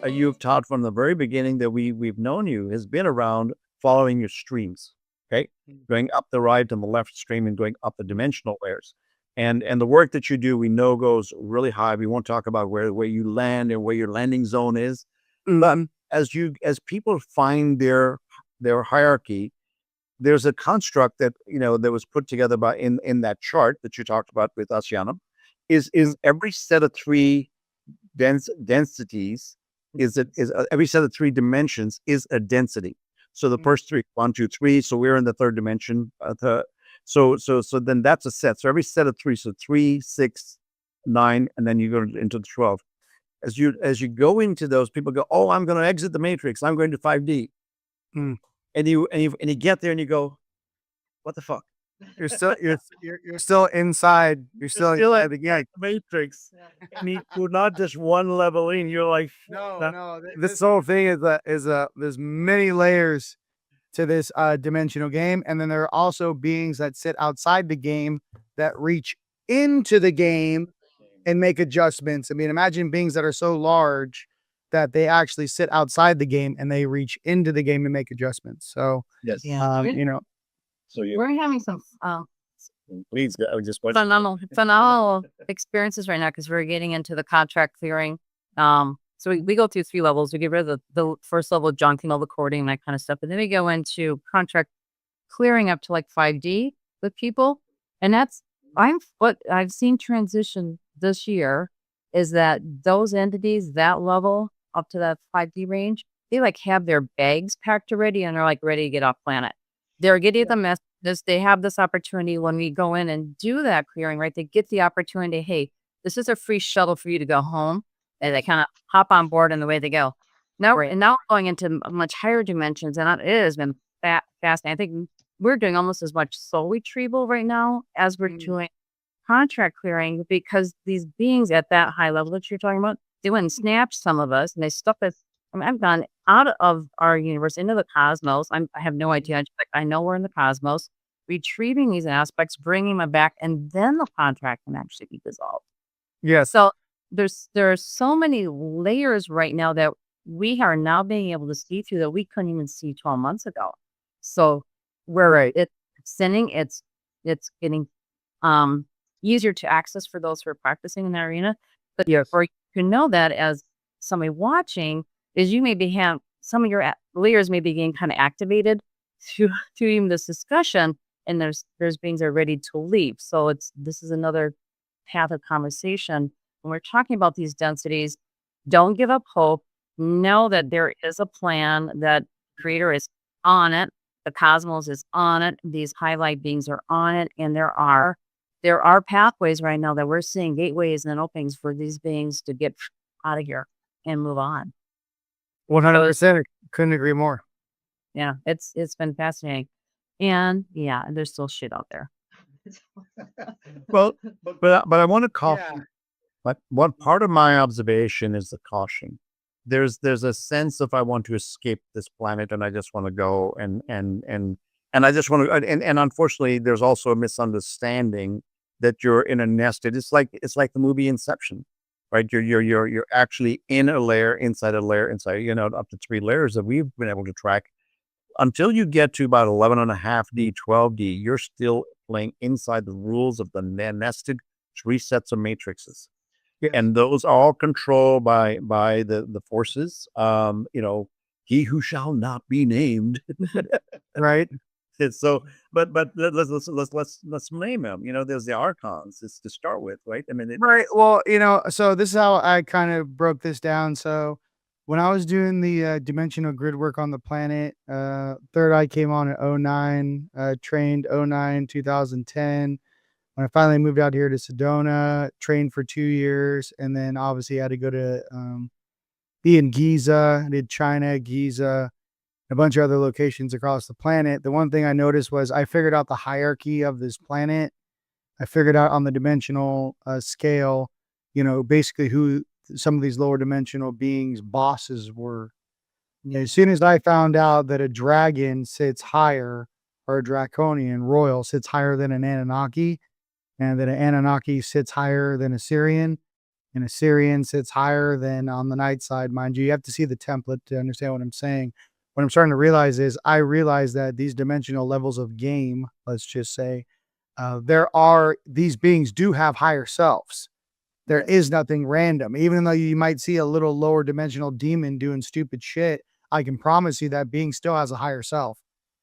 you've taught from the very beginning that we've known you has been around following your streams, okay? Going up the right and the left stream and going up the dimensional layers. And the work that you do, we know goes really high. We won't talk about where you land and where your landing zone is. But as people find their hierarchy, there's a construct that that was put together by in that chart that you talked about with Asiana, is every set of three densities is every set of three dimensions is a density. So the first three, 1, 2, 3. So we're in the third dimension. So then that's a set. So every set of three, so 3, 6, 9, and then you go into the 12. As you go into those, people go, "Oh, I'm going to exit the matrix. I'm going to 5D." And you get there and you go, "What the fuck?" You're still inside. You're still at the matrix. And you're not just one level in. You're like, no. This whole thing is there's many layers to this dimensional game, and then there are also beings that sit outside the game that reach into the game and make adjustments. I mean, imagine beings that are so large that they actually sit outside the game and they reach into the game and make adjustments. So yes, So we're having some please, I just phenomenal experiences right now because we're getting into the contract clearing. So we go through 3 levels. We get rid of the first level, junking, all the coding, that kind of stuff, and then we go into contract clearing up to like 5D with people, and that's what I've seen transition this year is that those entities, that level up to that 5D range, they like have their bags packed already and they're like ready to get off planet. They're getting the message. They have this opportunity when we go in and do that clearing, right? They get the opportunity. Hey, this is a free shuttle for you to go home, and they kind of hop on board and away they go. Now we're going into much higher dimensions, and it has been fascinating. I think we're doing almost as much soul retrieval right now as we're doing contract clearing because these beings at that high level that you're talking about, they went and snatched some of us and they stuck us. I mean, I've gone out of our universe into the cosmos. I have no idea. I know we're in the cosmos, retrieving these aspects, bringing them back, and then the contract can actually be dissolved. yeah. So there are so many layers right now that we are now being able to see through that we couldn't even see 12 months ago. So it's thinning, it's getting easier to access for those who are practicing in that arena. But for you to know that as somebody watching, is you maybe have some of your layers may be getting kind of activated to even this discussion, and there's beings that are ready to leave. So this is another path of conversation. When we're talking about these densities, don't give up hope. Know that there is a plan, that Creator is on it, the cosmos is on it, these highlight beings are on it, and there are pathways right now that we're seeing, gateways and openings for these beings to get out of here and move on. 100%. Couldn't agree more. Yeah, it's been fascinating. And there's still shit out there. Well, but I want to caution. But one part of my observation is the caution. There's a sense of I want to escape this planet and I just want to go and I just want to and unfortunately there's also a misunderstanding that you're in a nested. It's like the movie Inception, right? You're actually in a layer inside a layer inside, up to 3 layers that we've been able to track. Until you get to about 11.5D, 12D, you're still playing inside the rules of the nested 3 sets of matrices. Yes. And those are all controlled by the forces. He who shall not be named, Right. So, but let's name them. There's the archons. It's to start with, right? I mean, Right. Well, so this is how I kind of broke this down. So when I was doing the dimensional grid work on the planet, Third Eye came on at 09, trained 09, 2010. When I finally moved out here to Sedona, trained for 2 years, and then obviously had to go to be in Giza. I did China, Giza, a bunch of other locations across the planet. The one thing I noticed was I figured out the hierarchy of this planet. I figured out on the dimensional scale, basically who some of these lower dimensional beings' bosses were. As soon as I found out that a dragon sits higher, or a draconian royal sits higher than an Anunnaki, and that an Anunnaki sits higher than a Syrian, and Assyrian sits higher than on the night side. Mind you, you have to see the template to understand what I'm saying. What I'm starting to realize is I realize that these dimensional levels of game, let's just say, these beings do have higher selves. There is nothing random. Even though you might see a little lower dimensional demon doing stupid shit, I can promise you that being still has a higher self.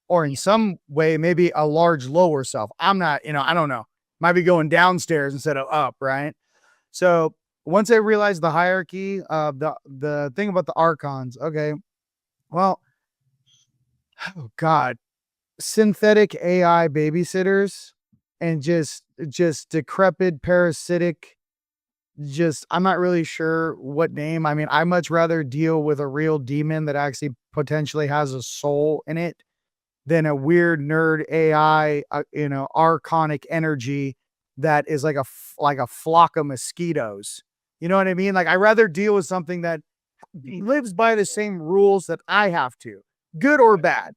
Or in some way, maybe a large lower self. I'm not, I don't know. Might be going downstairs instead of up, right? So once I realized the hierarchy, the thing about the archons, okay, well, oh God, synthetic AI babysitters and just decrepit, parasitic, I'm not really sure what name. I mean, I much rather deal with a real demon that actually potentially has a soul in it than a weird nerd AI, archonic energy that is like like a flock of mosquitoes. You know what I mean? Like, I rather deal with something that lives by the same rules that I have to, good or bad.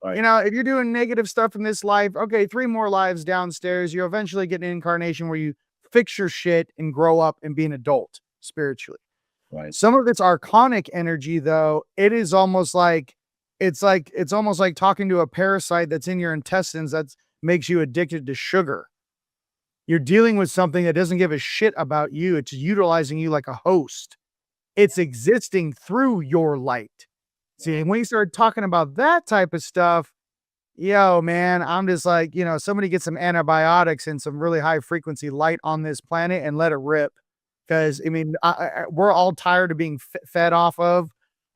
Right. If you're doing negative stuff in this life, okay, 3 more lives downstairs, you eventually get an incarnation where you fix your shit and grow up and be an adult spiritually. Right. Some of its archonic energy, though, it is almost like it's almost like talking to a parasite that's in your intestines that makes you addicted to sugar. You're dealing with something that doesn't give a shit about you. It's utilizing you like a host. It's existing through your light. See, and when you start talking about that type of stuff, yo, man, I'm just like, somebody get some antibiotics and some really high frequency light on this planet and let it rip. Because, I mean, we're all tired of being fed off of.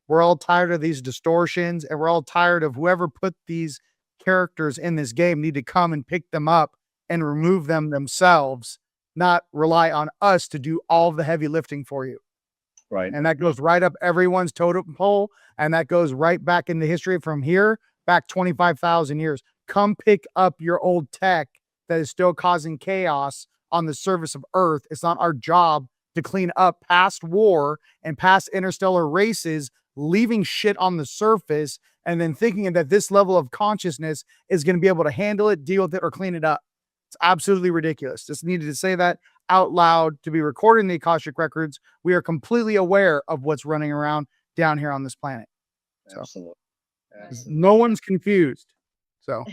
We're all tired of these distortions, and we're all tired of whoever put these characters in this game need to come and pick them up and remove them themselves, not rely on us to do all the heavy lifting for you. Right. And that goes right up everyone's totem pole. And that goes right back in the history from here, back 25,000 years. Come pick up your old tech that is still causing chaos on the surface of Earth. It's not our job to clean up past war and past interstellar races, leaving shit on the surface and then thinking that this level of consciousness is going to be able to handle it, deal with it, or clean it up. It's absolutely ridiculous. Just needed to say that out loud to be recorded in the Akashic records. We are completely aware of what's running around down here on this planet. So, Absolutely. no one's confused. So